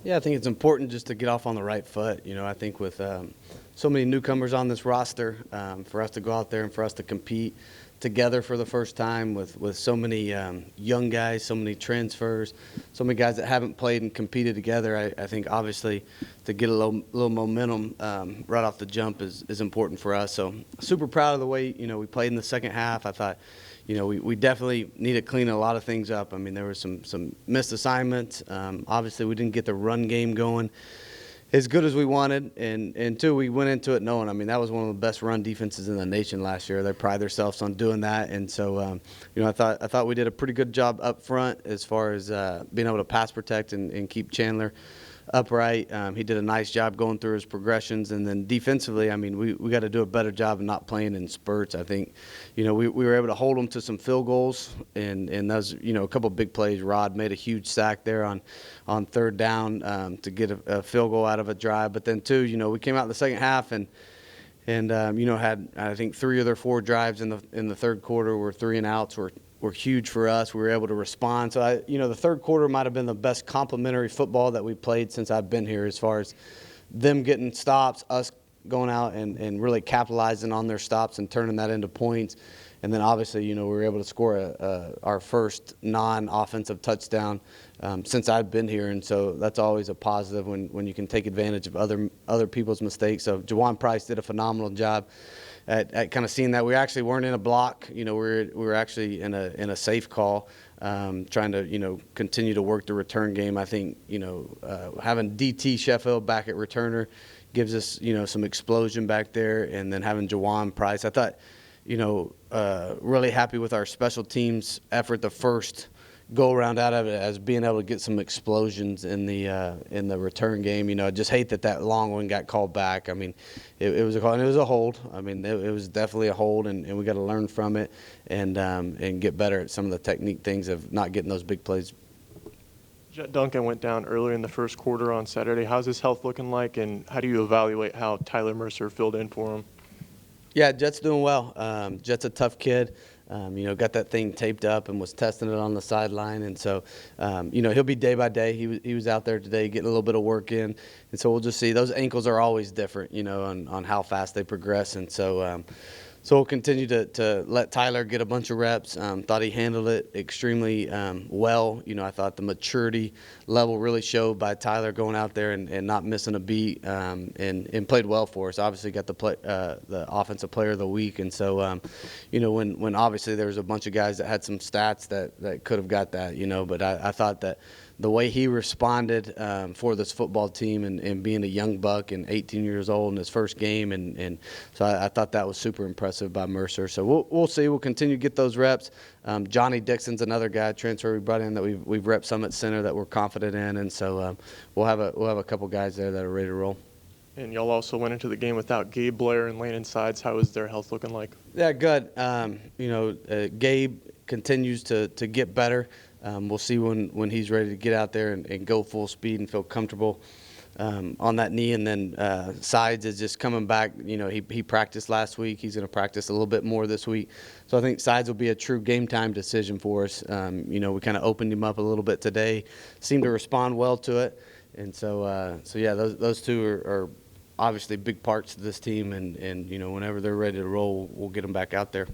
Yeah, I think it's important just to get off on the right foot. I think with so many newcomers on this roster, for us to go out there and for us to compete together for the first time with so many young guys, so many transfers, so many guys that haven't played and competed together, I think obviously to get a little momentum right off the jump is important for us. So super proud of the way, we played in the second half. I thought, we definitely need to clean a lot of things up. I mean, there were some missed assignments. Obviously, we didn't get the run game going as good as we wanted, and two, we went into it knowing, that was one of the best run defenses in the nation last year. They pride themselves on doing that, and so, I thought we did a pretty good job up front as far as being able to pass protect and keep Chandler upright. He did a nice job going through his progressions, and then defensively, we got to do a better job of not playing in spurts. I think, we were able to hold them to some field goals, and that was, a couple of big plays. Rod made a huge sack there on third down to get a field goal out of a drive. But then two, we came out in the second half and had, I think, 3 of their 4 drives in the third quarter were 3-and-outs were huge for us. We were able to respond. So, the third quarter might have been the best complimentary football that we played since I've been here, as far as them getting stops, us going out and really capitalizing on their stops and turning that into points. And then obviously, we were able to score our first non-offensive touchdown since I've been here. And so that's always a positive when you can take advantage of other people's mistakes. So Jawan Price did a phenomenal job at kind of seeing that. We actually weren't in a block. We were actually in a safe call, trying to, continue to work the return game. I think, having DT Sheffield back at returner gives us, some explosion back there. And then having Jawan Price, I thought, really happy with our special teams effort the first go around out of it, as being able to get some explosions in the return game. I just hate that long one got called back. It was a call, and it was a hold. It was definitely a hold, and we got to learn from it and get better at some of the technique things of not getting those big plays. Jet Duncan went down earlier in the first quarter on Saturday. How's his health looking like, and how do you evaluate how Tyler Mercer filled in for him? Yeah, Jet's doing well. Jet's a tough kid. Got that thing taped up and was testing it on the sideline. And so, he'll be day by day. He was out there today getting a little bit of work in. And so we'll just see. Those ankles are always different, on how fast they progress. And so, we'll continue to let Tyler get a bunch of reps. Thought he handled it extremely well. I thought the maturity level really showed by Tyler going out there and not missing a beat, and played well for us. Obviously got the offensive player of the week. And so, when obviously there was a bunch of guys that had some stats that could have got that, but I thought that the way he responded for this football team and being a young buck and 18 years old in his first game. And so I thought that was super impressive by Mercer. So we'll see. We'll continue to get those reps. Johnny Dixon's another guy, transfer we brought in that we've repped some at center that we're confident in. And so we'll have a couple guys there that are ready to roll. And y'all also went into the game without Gabe Blair and Landon Sides. How is their health looking like? Yeah, good. Gabe continues to get better. We'll see when he's ready to get out there and go full speed and feel comfortable on that knee. And then Sides is just coming back. He practiced last week. He's going to practice a little bit more this week. So I think Sides will be a true game time decision for us. We kind of opened him up a little bit today, seemed to respond well to it. And so yeah, those two are obviously big parts of this team. And whenever they're ready to roll, we'll get them back out there.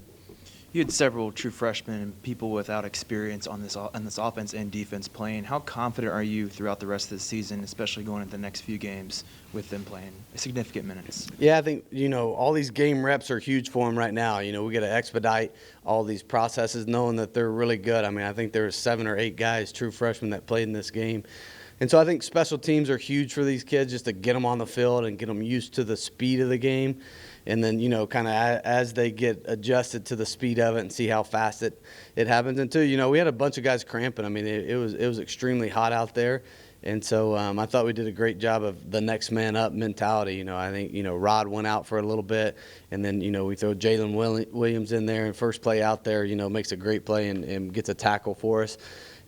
You had several true freshmen and people without experience on this offense and defense playing. How confident are you throughout the rest of the season, especially going into the next few games with them playing significant minutes? Yeah, I think, all these game reps are huge for them right now. We got to expedite all these processes knowing that they're really good. I think there were 7 or 8 guys, true freshmen, that played in this game. And so I think special teams are huge for these kids, just to get them on the field and get them used to the speed of the game. And then, kind of as they get adjusted to the speed of it and see how fast it happens. And too, we had a bunch of guys cramping. It was extremely hot out there. And so I thought we did a great job of the next man up mentality. I think, Rod went out for a little bit. And then, we throw Jalen Williams in there, and first play out there, makes a great play and gets a tackle for us.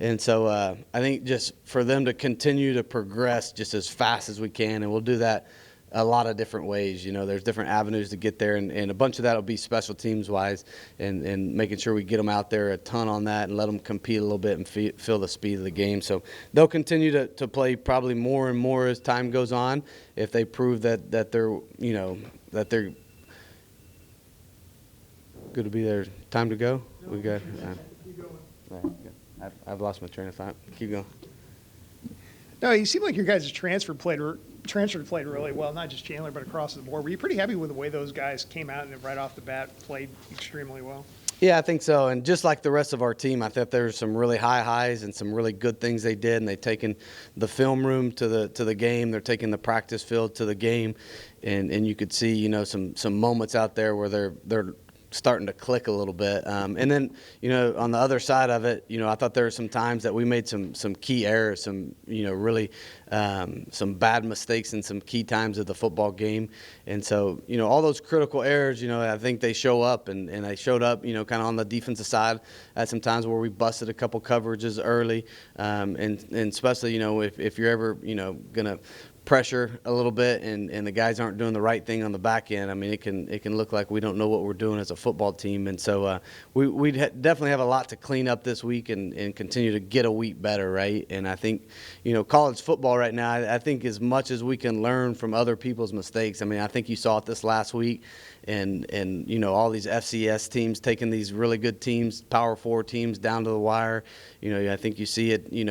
And so I think just for them to continue to progress just as fast as we can, and we'll do that a lot of different ways. There's different avenues to get there, and a bunch of that will be special teams wise, and making sure we get them out there a ton on that and let them compete a little bit and feel the speed of the game. So they'll continue to play probably more and more as time goes on if they prove that they're that they're good to be there. Time to go. We got. I've lost my train of thought. Keep going. No, you seem like your guys' transfer played really well, not just Chandler, but across the board. Were you pretty happy with the way those guys came out and right off the bat played extremely well? Yeah, I think so. And just like the rest of our team, I thought there were some really high highs and some really good things they did. And they've taken the film room to the game. They're taking the practice field to the game. And you could see, some moments out there where they're starting to click a little bit. And then, on the other side of it, I thought there were some times that we made some key errors, some, really some bad mistakes in some key times of the football game. And so, all those critical errors, I think they show up, and they showed up, kind of on the defensive side at some times where we busted a couple coverages early. And especially, if you're ever, going to pressure a little bit and the guys aren't doing the right thing on the back end, I mean, it can look like we don't know what we're doing as a football team. And so we definitely have a lot to clean up this week and continue to get a week better, right? And I think, college football right now, I think as much as we can learn from other people's mistakes, I mean, I think you saw it this last week. And all these FCS teams taking these really good teams, Power 4 teams down to the wire. I think you see it, in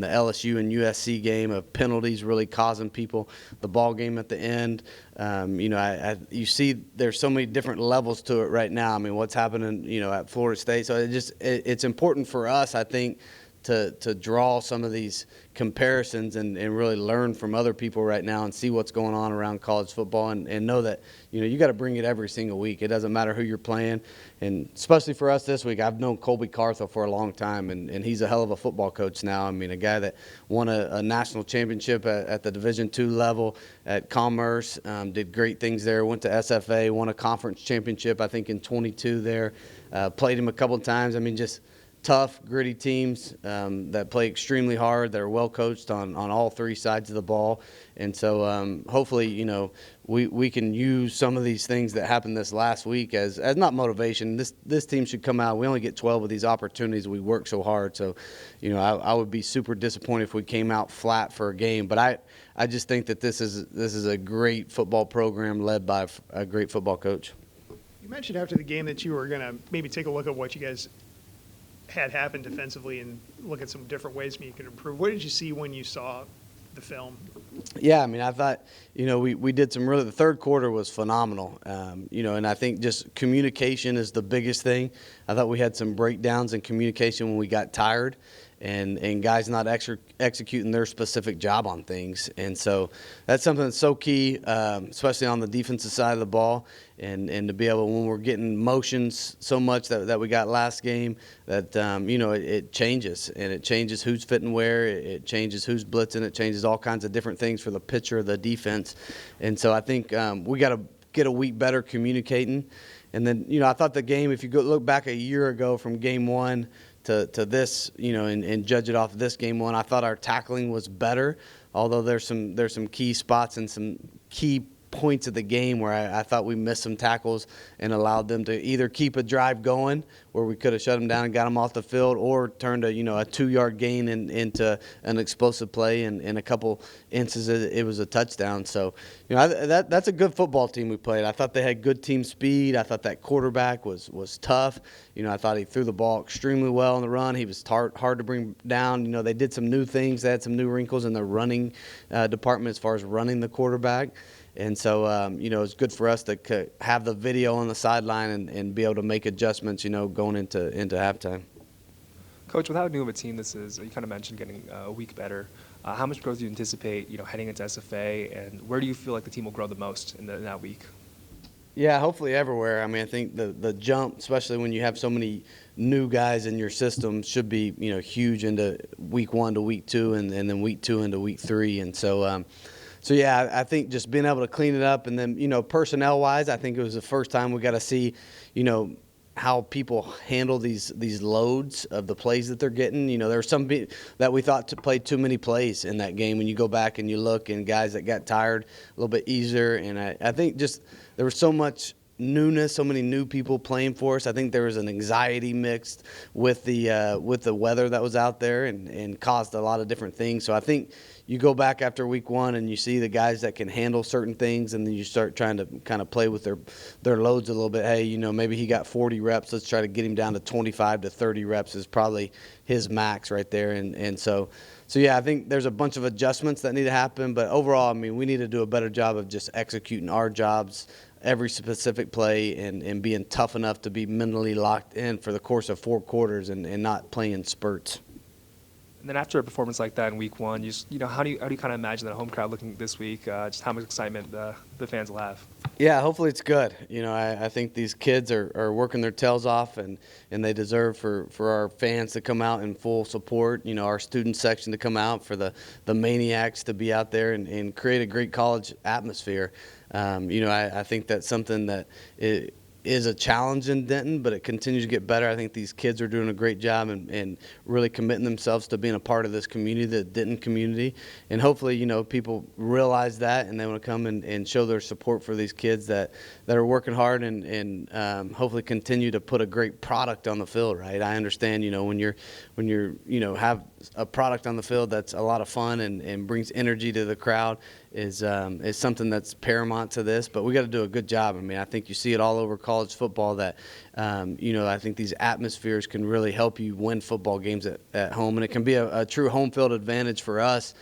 the LSU and USC game of penalties really causing people the ball game at the end. You see there's so many different levels to it right now. I mean, what's happening, at Florida State. So it's important for us, I think, to draw some of these comparisons and really learn from other people right now and see what's going on around college football and know that, you got to bring it every single week. It doesn't matter who you're playing. And especially for us this week, I've known Colby Carthel for a long time, and he's a hell of a football coach now. I mean, a guy that won a national championship at the Division II level at Commerce, did great things there, went to SFA, won a conference championship, I think, in 22 there, played him a couple of times. I mean, just tough, gritty teams that play extremely hard. They're well coached on all three sides of the ball. And so hopefully, we can use some of these things that happened this last week as not motivation. This team should come out. We only get 12 of these opportunities. We work so hard. So, I would be super disappointed if we came out flat for a game. But I just think that this is a great football program led by a great football coach. You mentioned after the game that you were going to maybe take a look at what you guys had happened defensively and look at some different ways you could improve. What did you see when you saw the film? Yeah, I mean, I thought, we did some really – the third quarter was phenomenal, and I think just communication is the biggest thing. I thought we had some breakdowns in communication when we got tired and guys not executing their specific job on things. And so that's something that's so key, especially on the defensive side of the ball, and to be able, when we're getting motions so much that we got last game, that, it changes. And it changes who's fitting where. It changes who's blitzing. It changes all kinds of different things for the pitcher of the defense. And so I think we got to get a week better communicating. And then, I thought the game, if you look back a year ago from game one to this, and judge it off of this game one, I thought our tackling was better, although there's some key spots and some key points of the game where I thought we missed some tackles and allowed them to either keep a drive going where we could have shut them down and got them off the field, or turned a 2-yard gain into an explosive play, and in a couple instances it was a touchdown. So that's a good football team we played. I thought they had good team speed. I thought that quarterback was tough. I thought he threw the ball extremely well on the run. He was hard to bring down. They did some new things. They had some new wrinkles in their running department as far as running the quarterback. And so, it's good for us to have the video on the sideline and be able to make adjustments, going into halftime. Coach, with how new of a team this is, you kind of mentioned getting a week better. How much growth do you anticipate, heading into SFA, and where do you feel like the team will grow the most in that week? Yeah, hopefully everywhere. I mean, I think the jump, especially when you have so many new guys in your system, should be, huge into week 1 to week 2 and then week 2 into week 3. And so, yeah, I think just being able to clean it up, and then, personnel-wise, I think it was the first time we got to see, how people handle these loads of the plays that they're getting. You know, there were some that we thought to play too many plays in that game. When you go back and you look, and guys that got tired a little bit easier, and I think just there was so much newness, so many new people playing for us. I think there was an anxiety mixed with the weather that was out there, and caused a lot of different things. So I think you go back after week one and you see the guys that can handle certain things, and then you start trying to kind of play with their loads a little bit. Hey, you know, maybe he got 40 reps. Let's try to get him down to 25 to 30 reps is probably his max right there. And so yeah, I think there's a bunch of adjustments that need to happen. But overall, I mean, we need to do a better job of just executing our jobs every specific play, and being tough enough to be mentally locked in for the course of 4 quarters, and not playing in spurts. And then after a performance like that in week one, how do you kind of imagine the home crowd looking this week? Just how much excitement the fans will have? Yeah, hopefully it's good. You know, I think these kids are working their tails off, and they deserve for our fans to come out in full support. You know, our student section to come out, for the maniacs to be out there and create a great college atmosphere. You know, I think that's something that is a challenge in Denton, but it continues to get better. I think these kids are doing a great job and really committing themselves to being a part of this community, the Denton community. And hopefully, you know, people realize that, and they want to come and show their support for these kids that are working hard, and hopefully continue to put a great product on the field, right? I understand, you know, when you're you know, have a product on the field that's a lot of fun and brings energy to the crowd, is something that's paramount to this. But we got to do a good job. I mean, I think you see it all over college football that, you know, I think these atmospheres can really help you win football games at home. And it can be a true home field advantage for us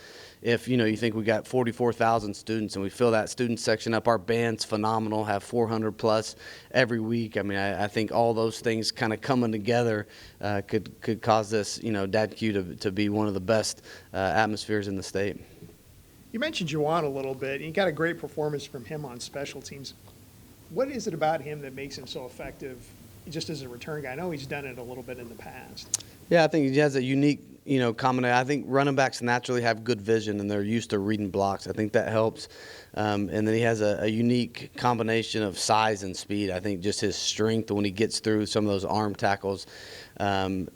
if, you know, you think we got 44,000 students and we fill that student section up. Our band's phenomenal, have 400 plus every week. I mean, I think all those things kind of coming together could cause this, you know, DADQ to be one of the best atmospheres in the state. You mentioned Juwan a little bit, and you got a great performance from him on special teams. What is it about him that makes him so effective just as a return guy? I know he's done it a little bit in the past. Yeah, I think he has a unique, you know, combination. I think running backs naturally have good vision, and they're used to reading blocks. I think that helps. And then he has a unique combination of size and speed. I think just his strength when he gets through some of those arm tackles,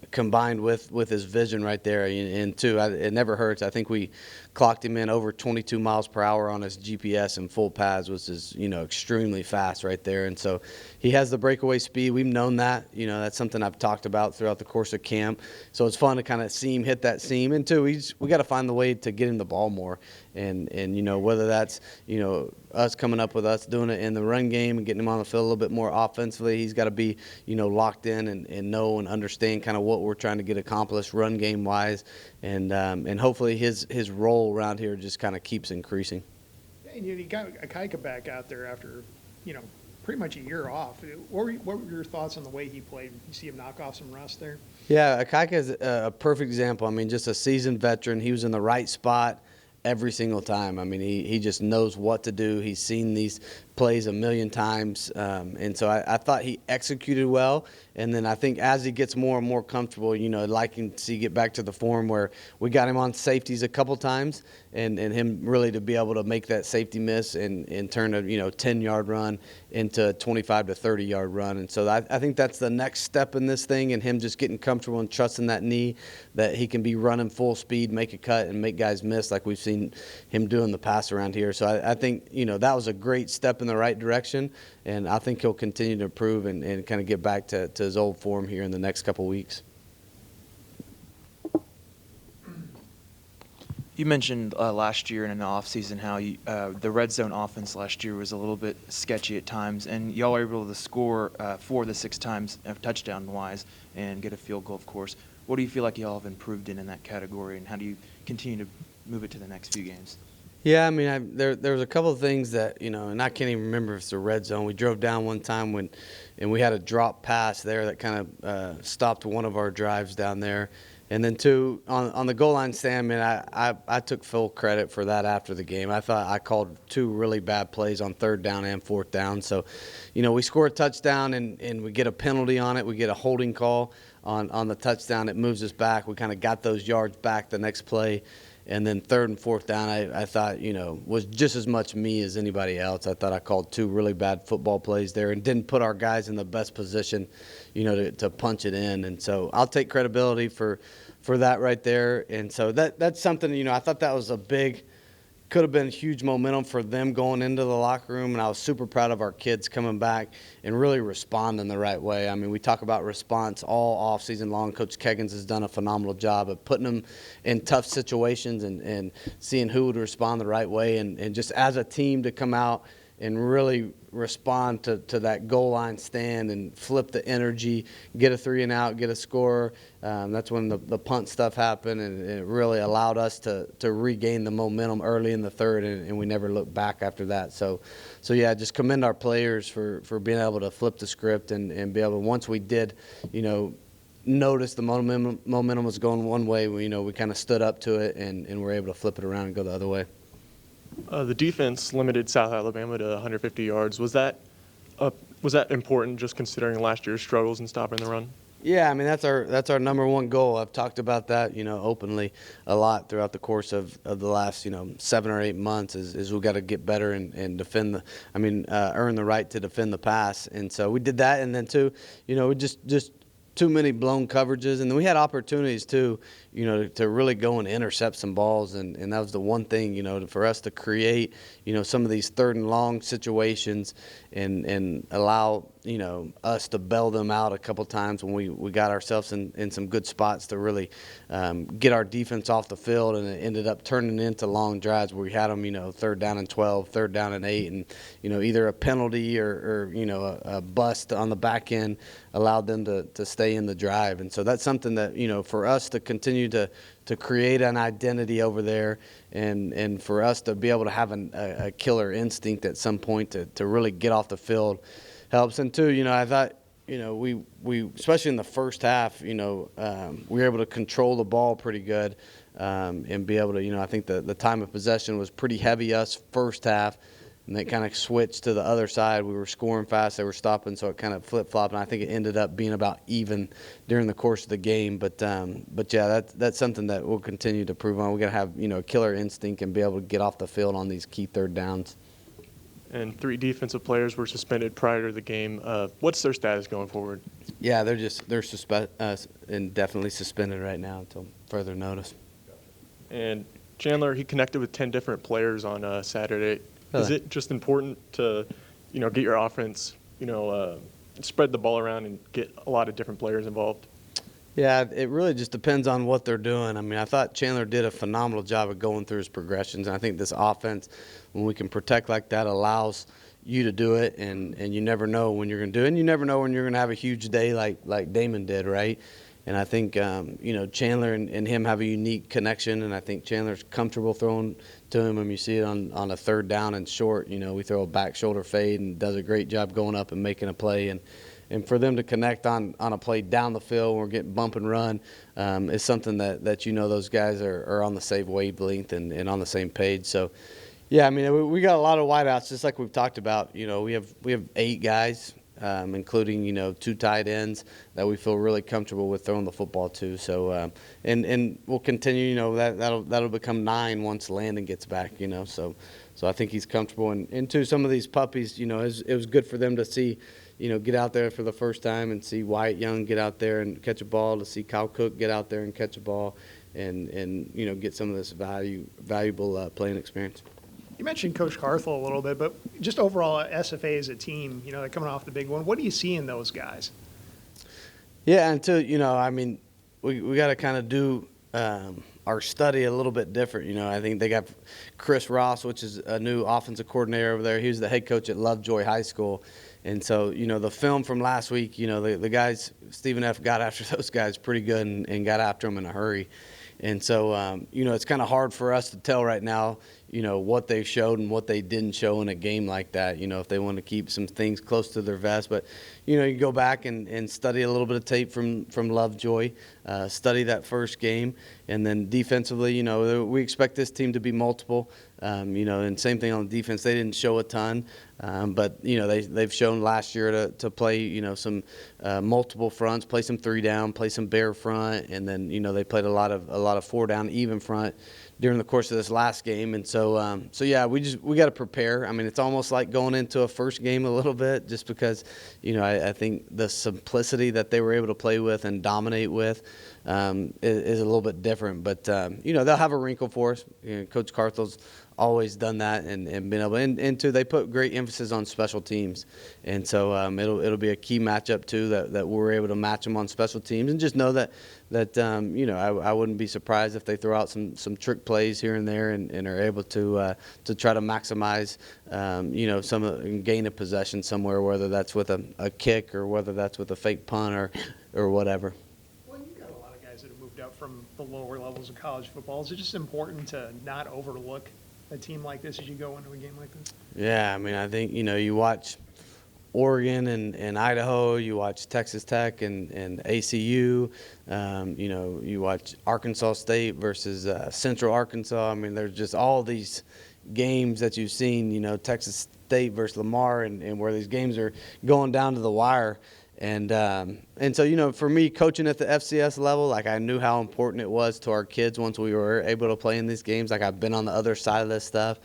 combined with his vision right there. And two, it never hurts. I think we clocked him in over 22 miles per hour on his GPS in full pads, which is, you know, extremely fast right there. And so he has the breakaway speed. We've known that. You know, that's something I've talked about throughout the course of camp. So it's fun to kind of see him hit that seam. And two, we got to find the way to get him the ball more. And you know, whether that's, you know, us coming up with us doing it in the run game and getting him on the field a little bit more offensively, he's got to be, you know, locked in and know and understand kind of what we're trying to get accomplished run game wise. And hopefully his role around here just kind of keeps increasing. And you got Akaika back out there after, you know, pretty much a year off. What were your thoughts on the way he played? You see him knock off some rust there? Yeah, Akaika is a perfect example. I mean, just a seasoned veteran. He was in the right spot every single time. I mean, he just knows what to do. He's seen these plays a million times. And so I thought he executed well. And then I think as he gets more and more comfortable, you know, I'd like him to see get back to the form where we got him on safeties a couple times, and him really to be able to make that safety miss and turn a, you know, 10-yard run into a 25 to 30-yard run. And so I think that's the next step in this thing, and him just getting comfortable and trusting that knee, that he can be running full speed, make a cut, and make guys miss like we've seen him do in the past around here. So I think, you know, that was a great step in the right direction, and I think he'll continue to improve and kind of get back to his old form here in the next couple weeks. You mentioned last year in the offseason how the red zone offense last year was a little bit sketchy at times, and y'all were able to score 4 of the 6 times touchdown-wise and get a field goal, of course. What do you feel like y'all have improved in that category, and how do you continue to move it to the next few games? Yeah, I mean, there was a couple of things that, you know, and I can't even remember if it's a red zone. We drove down one time and we had a drop pass there that kind of stopped one of our drives down there. And then two, on the goal line stand, man, I took full credit for that after the game. I thought I called 2 really bad plays on 3rd down and 4th down. So, you know, we score a touchdown and we get a penalty on it. We get a holding call on the touchdown. It moves us back. We kind of got those yards back the next play. And then third and fourth down, I thought, was just as much me as anybody else. I thought I called 2 really bad football plays there and didn't put our guys in the best position, to punch it in. And so I'll take credibility for that right there. And so that's something, I thought that was could have been huge momentum for them going into the locker room, and I was super proud of our kids coming back and really responding the right way. I mean, we talk about response all offseason long. Coach Keggins has done a phenomenal job of putting them in tough situations and seeing who would respond the right way, and just as a team to come out and really respond to that goal line stand and flip the energy, get a 3 and out, get a score. That's when the punt stuff happened, and it really allowed us to regain the momentum early in the third, and we never looked back after that. So yeah, just commend our players for being able to flip the script and be able to, once we did, notice the momentum was going one way, we kind of stood up to it and were able to flip it around and go the other way. The defense limited South Alabama to 150 yards. Was that important, just considering last year's struggles in stopping the run? Yeah, I mean, that's our number one goal. I've talked about that, openly a lot throughout the course of the last, 7 or 8 months is we've got to get better and defend earn the right to defend the pass. And so we did that. And then too, just too many blown coverages. And then we had opportunities too, to really go and intercept some balls. And that was the one thing, for us to create, some of these third and long situations and allow, us to bail them out a couple times when we got ourselves in some good spots to really get our defense off the field, and it ended up turning into long drives where we had them, third down and 12, third down and 8, and, either a penalty or a bust on the back end allowed them to stay in the drive. And so that's something that, for us to continue to create an identity over there and for us to be able to have a killer instinct at some point to really get off the field helps. And two, I thought, we especially in the first half, we were able to control the ball pretty good and be able to, I think the time of possession was pretty heavy us first half, and they kind of switched to the other side. We were scoring fast, they were stopping, so it kind of flip-flopped, and I think it ended up being about even during the course of the game. But yeah, that's something that we'll continue to prove on. We got to have, a killer instinct and be able to get off the field on these key third downs. And 3 defensive players were suspended prior to the game. What's their status going forward? Yeah, they're indefinitely suspended right now until further notice. And Chandler, he connected with 10 different players on Saturday. Really? Is it just important to, get your offense, spread the ball around and get a lot of different players involved? Yeah, it really just depends on what they're doing. I mean, I thought Chandler did a phenomenal job of going through his progressions. And I think this offense, when we can protect like that, allows you to do it. And you never know when you're going to do it. And you never know when you're going to have a huge day like Damon did, right? And I think, Chandler and him have a unique connection. And I think Chandler's comfortable throwing to him. And you see it on a third down and short. We throw a back shoulder fade and does a great job going up and making a play. And for them to connect on a play down the field when we're getting bump and run is something that those guys are on the same wavelength and on the same page. So, yeah, I mean, we got a lot of wideouts, just like we've talked about. We have 8 guys, including, 2 tight ends that we feel really comfortable with throwing the football to. So, and we'll continue, that'll become 9 once Landon gets back, So I think he's comfortable. And to some of these puppies, it was good for them to see, get out there for the first time and see Wyatt Young get out there and catch a ball, to see Kyle Cook get out there and catch a ball and get some of this valuable playing experience. You mentioned Coach Carthel a little bit, but just overall SFA as a team, they're coming off the big one. What do you see in those guys? Yeah, until, I mean, we got to kind of do our study a little bit different. I think they got Chris Ross, which is a new offensive coordinator over there. He was the head coach at Lovejoy High School. And so, the film from last week, the guys, Stephen F. got after those guys pretty good and got after them in a hurry. And so, it's kind of hard for us to tell right now, what they showed and what they didn't show in a game like that, if they want to keep some things close to their vest. But, you go back and study a little bit of tape from Lovejoy, study that first game. And then defensively, we expect this team to be multiple. And same thing on defense. They didn't show a ton, but they've shown last year to play some multiple fronts, play some 3 down, play some bare front, and then they played a lot of 4 down even front during the course of this last game. And so, yeah, we got to prepare. I mean, it's almost like going into a first game a little bit, just because, I think the simplicity that they were able to play with and dominate with is a little bit different. But, they'll have a wrinkle for us. Coach Carthel's always done that and been able, and too, they put great emphasis on special teams. And so it'll be a key matchup too, that we're able to match them on special teams, and just know that I wouldn't be surprised if they throw out some trick plays here and there and are able to try to maximize some gain of possession somewhere, whether that's with a kick or whether that's with a fake punt or whatever. Well, you've got a lot of guys that have moved up from the lower levels of college football. Is it just important to not overlook a team like this as you go into a game like this? Yeah, I mean, I think, you watch Oregon and Idaho, you watch Texas Tech and ACU, you watch Arkansas State versus Central Arkansas. I mean, there's just all these games that you've seen, Texas State versus Lamar, and where these games are going down to the wire. And so, for me, coaching at the FCS level, like, I knew how important it was to our kids once we were able to play in these games. Like, I've been on the other side of this stuff.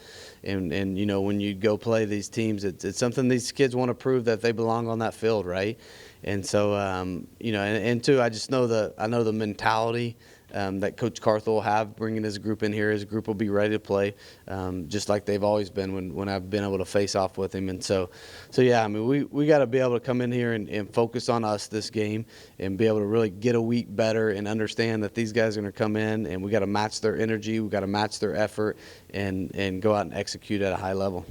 And when you go play these teams, it's something these kids want to prove that they belong on that field, right? And so, and too, I just know the mentality that Coach Carthel will have bringing his group in here. His group will be ready to play, just like they've always been when I've been able to face off with him. And so yeah, I mean, we got to be able to come in here and focus on us this game and be able to really get a week better and understand that these guys are going to come in, and we got to match their energy, we got to match their effort, and go out and execute at a high level.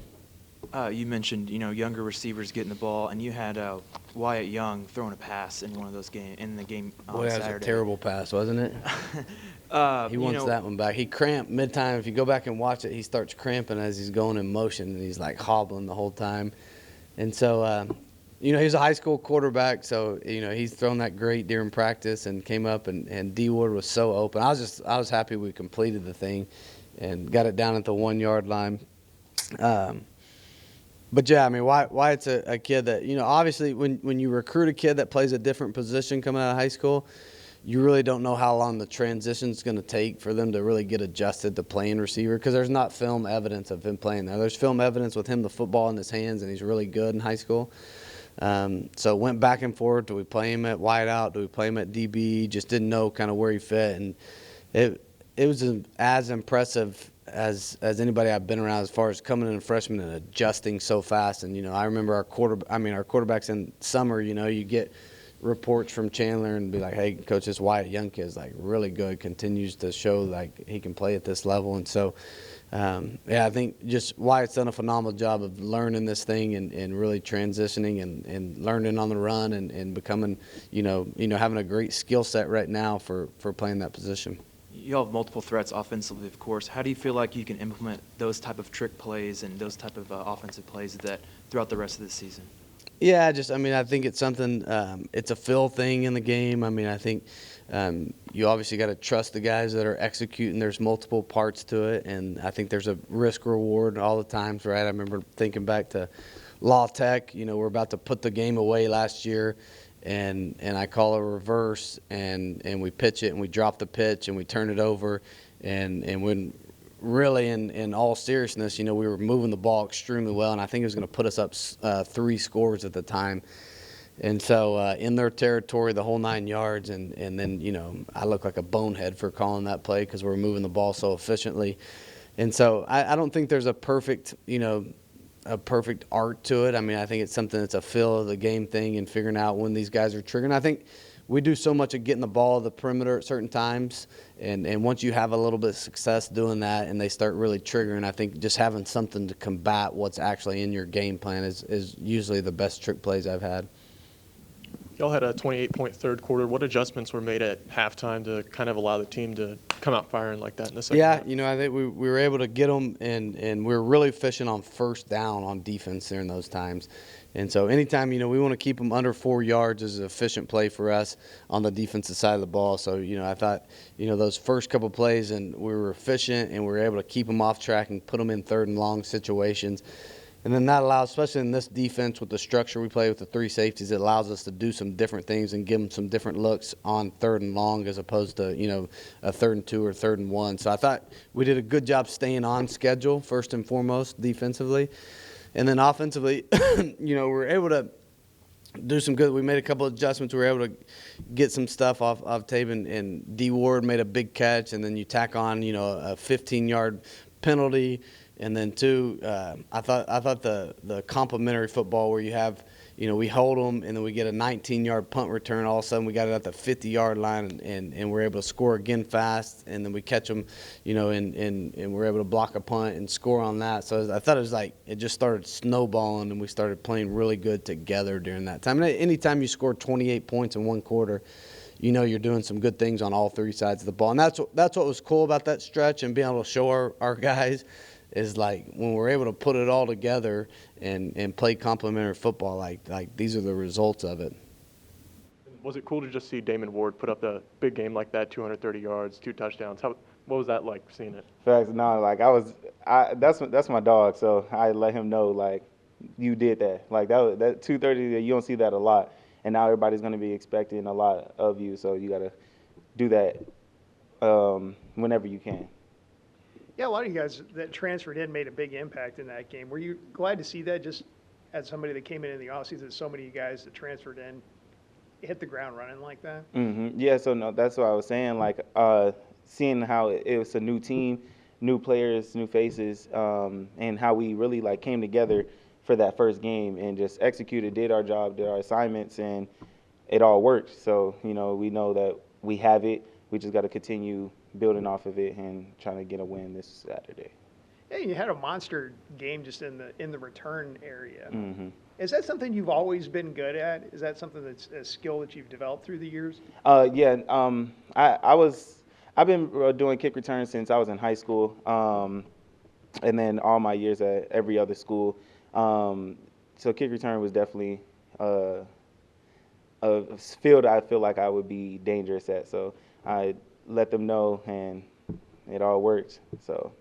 You mentioned, younger receivers getting the ball, and you had Wyatt Young throwing a pass in one of those in the game on Boy, that was Saturday. a terrible pass, wasn't it? He wants that one back. He cramped mid-time. If you go back and watch it, he starts cramping as he's going in motion, and he's like hobbling the whole time. And so, he's a high school quarterback, so he's thrown that great during practice and came up, and D Ward was so open. I was happy we completed the thing and got it down at the 1 yard line. But yeah, I mean, Wyatt's a kid that, obviously when you recruit a kid that plays a different position coming out of high school, you really don't know how long the transition's going to take for them to really get adjusted to playing receiver, because there's not film evidence of him playing there. There's film evidence with him, the football in his hands, and he's really good in high school. So went back and forth. Do we play him at wideout? Do we play him at DB? Just didn't know kind of where he fit. And it was as impressive as anybody I've been around as far as coming in a freshman and adjusting so fast. And, I remember our quarterbacks in summer, you get reports from Chandler and be like, hey, coach, this Wyatt Young kid is like really good, continues to show like he can play at this level. And so, I think just Wyatt's done a phenomenal job of learning this thing and really transitioning and learning on the run and becoming, having a great skill set right now for playing that position. You all have multiple threats offensively, of course. How do you feel like you can implement those type of trick plays and those type of offensive plays that throughout the rest of the season? Yeah, I think it's something, it's a feel thing in the game. I mean, I think you obviously got to trust the guys that are executing. There's multiple parts to it, and I think there's a risk reward all the times, right? I remember thinking back to Law Tech. We're about to put the game away last year, and I call a reverse, and we pitch it, and we drop the pitch, and we turn it over, and when really in all seriousness, we were moving the ball extremely well, and I think it was going to put us up 3 scores at the time. And so in their territory, the whole 9 yards, and then, I look like a bonehead for calling that play because we're moving the ball so efficiently. And so I don't think there's a perfect art to it. I mean, I think it's something that's a feel of the game thing and figuring out when these guys are triggering. I think we do so much of getting the ball at the perimeter at certain times, and once you have a little bit of success doing that and they start really triggering, I think just having something to combat what's actually in your game plan is usually the best trick plays I've had. Y'all had a 28-point third quarter. What adjustments were made at halftime to kind of allow the team to come out firing like that in the second half? I think we were able to get them, and we were really efficient on first down on defense during those times. And so anytime, we want to keep them under 4 yards is an efficient play for us on the defensive side of the ball. So, I thought, those first couple plays, and we were efficient, and we were able to keep them off track and put them in third and long situations. And then that allows, especially in this defense with the structure we play with the three safeties, it allows us to do some different things and give them some different looks on 3rd and long as opposed to, a 3rd and 2 or 3rd and 1. So I thought we did a good job staying on schedule, first and foremost, defensively. And then offensively, we were able to do some good. We made a couple of adjustments. We were able to get some stuff off tape, and D. Ward made a big catch, and then you tack on, a 15-yard penalty. And then I thought the complimentary football where you have, we hold them and then we get a 19-yard punt return. All of a sudden we got it at the 50-yard line and we're able to score again fast. And then we catch them, and we're able to block a punt and score on that. So I thought it was like it just started snowballing and we started playing really good together during that time. And anytime you score 28 points in one quarter, you're doing some good things on all three sides of the ball. And that's what was cool about that stretch and being able to show our guys is like when we're able to put it all together and play complementary football, like these are the results of it. Was it cool to just see Damon Ward put up a big game like that, 230 yards, 2 touchdowns? What was that like seeing it? Facts. No, like that's my dog. So I let him know like you did that. Like that 230, you don't see that a lot, and now everybody's gonna be expecting a lot of you. So you gotta do that whenever you can. Yeah, a lot of you guys that transferred in made a big impact in that game. Were you glad to see that, just as somebody that came in the offseason, so many of you guys that transferred in hit the ground running like that? Mm-hmm. Yeah, so no, that's what I was saying. Like seeing how it was a new team, new players, new faces, and how we really like came together for that first game and just executed, did our job, did our assignments, and it all worked. So we know that we have it. We just got to continue building off of it and trying to get a win this Saturday. Yeah, you had a monster game just in the return area. Mm-hmm. Is that something you've always been good at? Is that something that's a skill that you've developed through the years? Yeah. I've been doing kick returns since I was in high school, and then all my years at every other school. So kick return was definitely a field I feel like I would be dangerous at. So I let them know, and it all worked. So,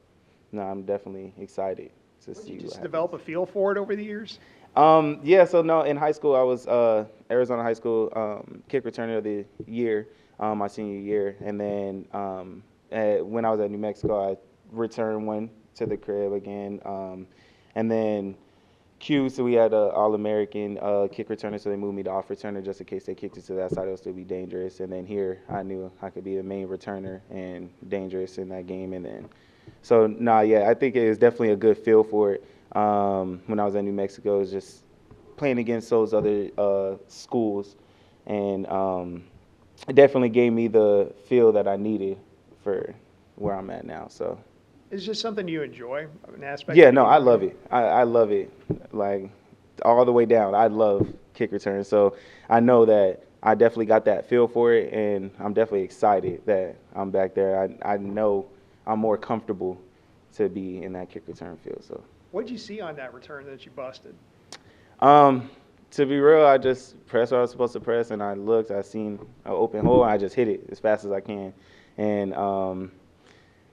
no, I'm definitely excited to see. Did you what just happens. develop a feel for it over the years? Yeah. So no, in high school I was Arizona High School kick returner of the year, my senior year, and then when I was at New Mexico, I returned one to the crib again, and then Q, so we had an All-American kick returner, so they moved me to off returner just in case they kicked it to that side, it would still be dangerous. And then here, I knew I could be the main returner and dangerous in that game. And then, so, I think it was definitely a good feel for it. When I was at New Mexico, it was just playing against those other schools. And it definitely gave me the feel that I needed for where I'm at now, so. Is it just something you enjoy, an aspect? Yeah, no, I love it. I love it, like all the way down. I love kick returns, so I know that I definitely got that feel for it, and I'm definitely excited that I'm back there. I know I'm more comfortable to be in that kick return field. So. What did you see on that return that you busted? To be real, I just pressed what I was supposed to press, and I looked. I seen an open hole, and I just hit it as fast as I can, and.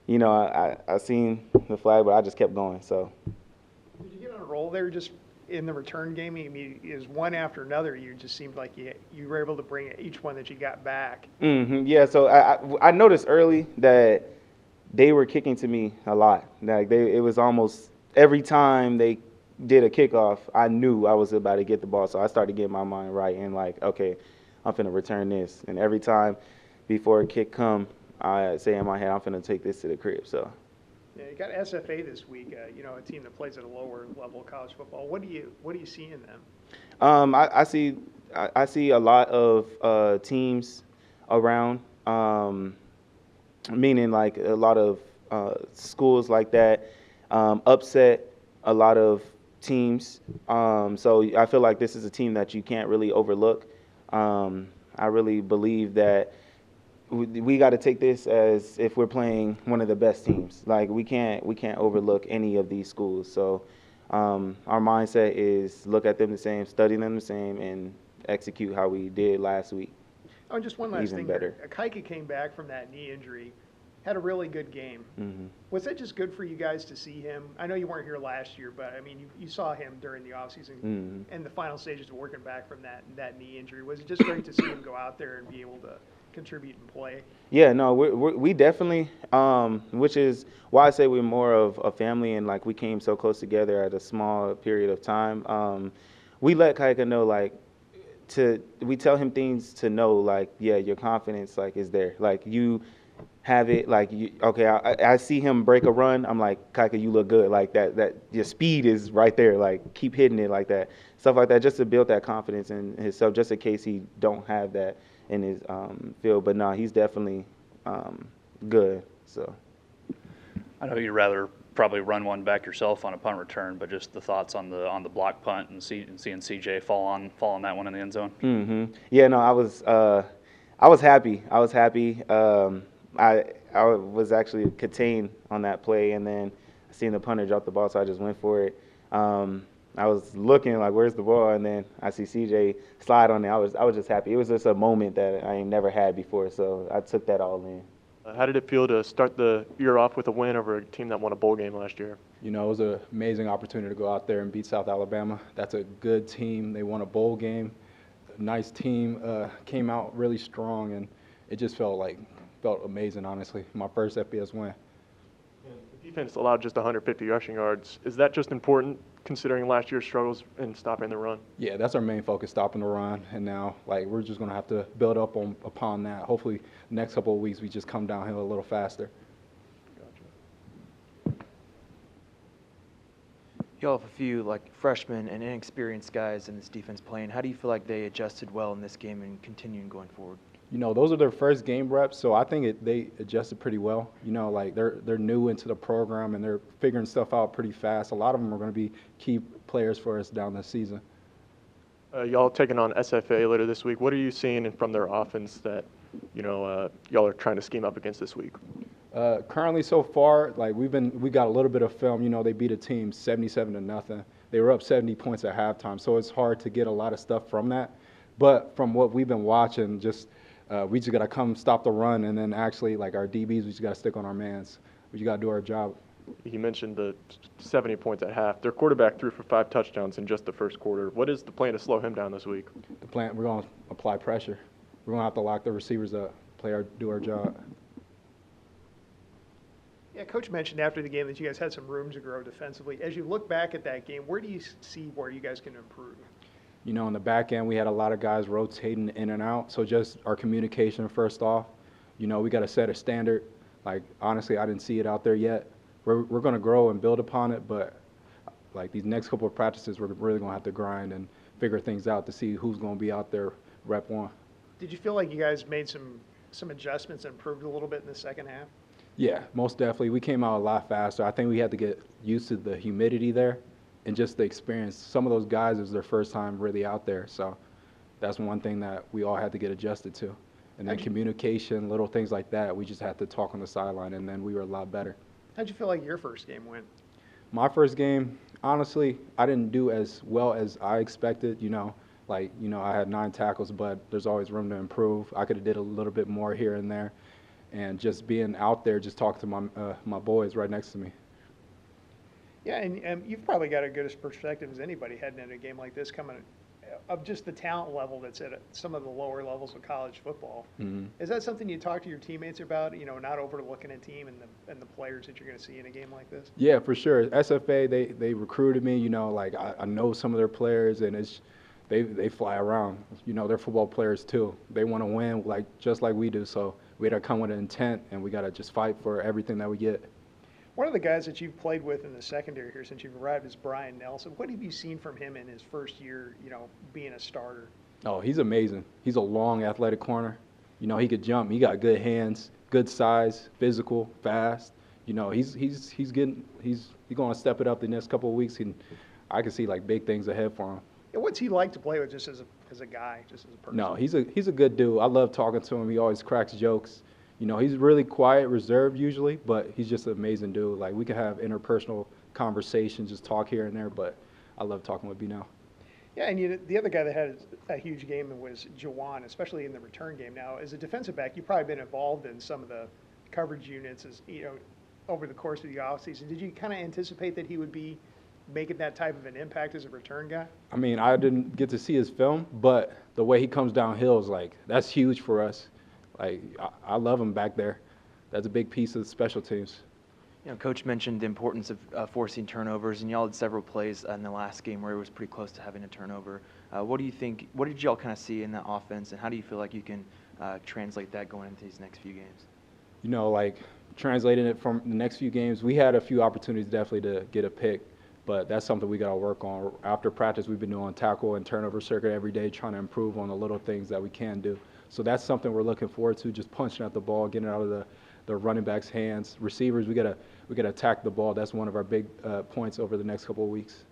I seen the flag, but I just kept going. So. Did you get on a roll there just in the return game? I mean, it was one after another. You just seemed like you were able to bring each one that you got back. Mm-hmm. Yeah, so I noticed early that they were kicking to me a lot. Like it was almost every time they did a kickoff, I knew I was about to get the ball. So I started getting my mind right and like, okay, I'm finna return this. And every time before a kick come, I say in my head, I'm finna take this to the crib. So. Yeah, you got SFA this week. A team that plays at a lower level of college football. What do you see in them? I see a lot of teams around, meaning like a lot of schools like that upset a lot of teams. So I feel like this is a team that you can't really overlook. I really believe that we got to take this as if we're playing one of the best teams. Like we can't overlook any of these schools. So our mindset is look at them the same, study them the same, and execute how we did last week. Oh, and just one last Even thing. better. Akaika came back from that knee injury. had a really good game. Mm-hmm. Was that just good for you guys to see him? I know you weren't here last year, but I mean, you saw him during the offseason and the final stages of working back from that knee injury. Was it just great to see him go out there and be able to contribute and play? Yeah, no, we definitely, which is why I say we're more of a family, and like we came so close together at a small period of time. We let Kaika know, like, we tell him things to know, like, yeah, your confidence, like, is there. Like, you have it, like, okay, I see him break a run, I'm like, Kaika, you look good, like, that your speed is right there, like, keep hitting it like that, stuff like that, just to build that confidence in himself, just in case he don't have that in his field. But no, he's definitely good. So I know you'd rather probably run one back yourself on a punt return, but just the thoughts on the block punt and seeing CJ fall on that one in the end zone. Mm-hmm. Yeah, no, I was happy. I was happy. I was actually contained on that play, and then I seen the punter drop the ball, so I just went for it. I was looking like, where's the ball? And then I see CJ slide on it. I was just happy. It was just a moment that I ain't never had before, so I took that all in. How did it feel to start the year off with a win over a team that won a bowl game last year? You know, it was an amazing opportunity to go out there and beat South Alabama. That's a good team. They won a bowl game. A nice team, came out really strong, and it just felt amazing, honestly. My first FBS win. The defense allowed just 150 rushing yards. Is that just important considering last year's struggles in stopping the run? Yeah, that's our main focus, stopping the run. And now, like, we're just going to have to build up upon that. Hopefully, the next couple of weeks, we just come downhill a little faster. Y'all have a few like freshmen and inexperienced guys in this defense playing. How do you feel like they adjusted well in this game and continuing going forward? You know, those are their first game reps, so I think they adjusted pretty well. You know, like they're new into the program and they're figuring stuff out pretty fast. A lot of them are going to be key players for us down the season. Y'all taking on SFA later this week. What are you seeing from their offense that y'all are trying to scheme up against this week? Currently, so far, like we got a little bit of film. You know, they beat a team 77-0. They were up 70 points at halftime, so it's hard to get a lot of stuff from that. But from what we've been watching, we just got to come stop the run, and then actually, like our DBs, we just got to stick on our mans. We just got to do our job. You mentioned the 70 points at half. Their quarterback threw for 5 touchdowns in just the first quarter. What is the plan to slow him down this week? The plan, we're going to apply pressure. We're going to have to lock the receivers up, do our job. Yeah, Coach mentioned after the game that you guys had some room to grow defensively. As you look back at that game, where do you see where you guys can improve? You know, in the back end, we had a lot of guys rotating in and out. So just our communication first off. You know, we got to set a standard. Like, honestly, I didn't see it out there yet. We're going to grow and build upon it, but like these next couple of practices, we're really going to have to grind and figure things out to see who's going to be out there rep one. Did you feel like you guys made some adjustments and improved a little bit in the second half? Yeah, most definitely. We came out a lot faster. I think we had to get used to the humidity there and just the experience. Some of those guys, it was their first time really out there. So that's one thing that we all had to get adjusted to. And then communication, little things like that, we just had to talk on the sideline, and then we were a lot better. How'd you feel like your first game went? My first game, honestly, I didn't do as well as I expected. I had 9 tackles, but there's always room to improve. I could have did a little bit more here and there. And just being out there, just talking to my boys right next to me. Yeah, and you've probably got a good as perspective as anybody heading into a game like this, coming of just the talent level that's at some of the lower levels of college football. Mm-hmm. Is that something you talk to your teammates about? You know, not overlooking a team and the players that you're going to see in a game like this. Yeah, for sure. SFA, they recruited me. You know, like I know some of their players, and they fly around. You know, they're football players too. They want to win just like we do. So we got to come with an intent, and we got to just fight for everything that we get. One of the guys that you've played with in the secondary here since you've arrived is Brian Nelson. What have you seen from him in his first year, being a starter? Oh, he's amazing. He's a long, athletic corner. You know, he could jump. He got good hands, good size, physical, fast. You know, he's going to step it up the next couple of weeks, and I can see like big things ahead for him. And what's he like to play with, just as a guy, just as a person? No, he's a good dude. I love talking to him. He always cracks jokes. You know, he's really quiet, reserved usually, but he's just an amazing dude. Like, we can have interpersonal conversations, just talk here and there, but I love talking with B now. Yeah, and the other guy that had a huge game was Jawan, especially in the return game. Now, as a defensive back, you've probably been involved in some of the coverage units as, over the course of the offseason. Did you kind of anticipate that he would be making that type of an impact as a return guy? I mean, I didn't get to see his film, but the way he comes downhill is like, that's huge for us. Like, I love him back there. That's a big piece of the special teams. Coach mentioned the importance of forcing turnovers, and y'all had several plays in the last game where it was pretty close to having a turnover. What do you think? What did y'all kind of see in that offense, and how do you feel like you can translate that going into these next few games? Like translating it from the next few games, we had a few opportunities definitely to get a pick, but that's something we got to work on. After practice, we've been doing tackle and turnover circuit every day, trying to improve on the little things that we can do. So that's something we're looking forward to, just punching at the ball, getting it out of the running back's hands. Receivers, we gotta attack the ball. That's one of our big points over the next couple of weeks.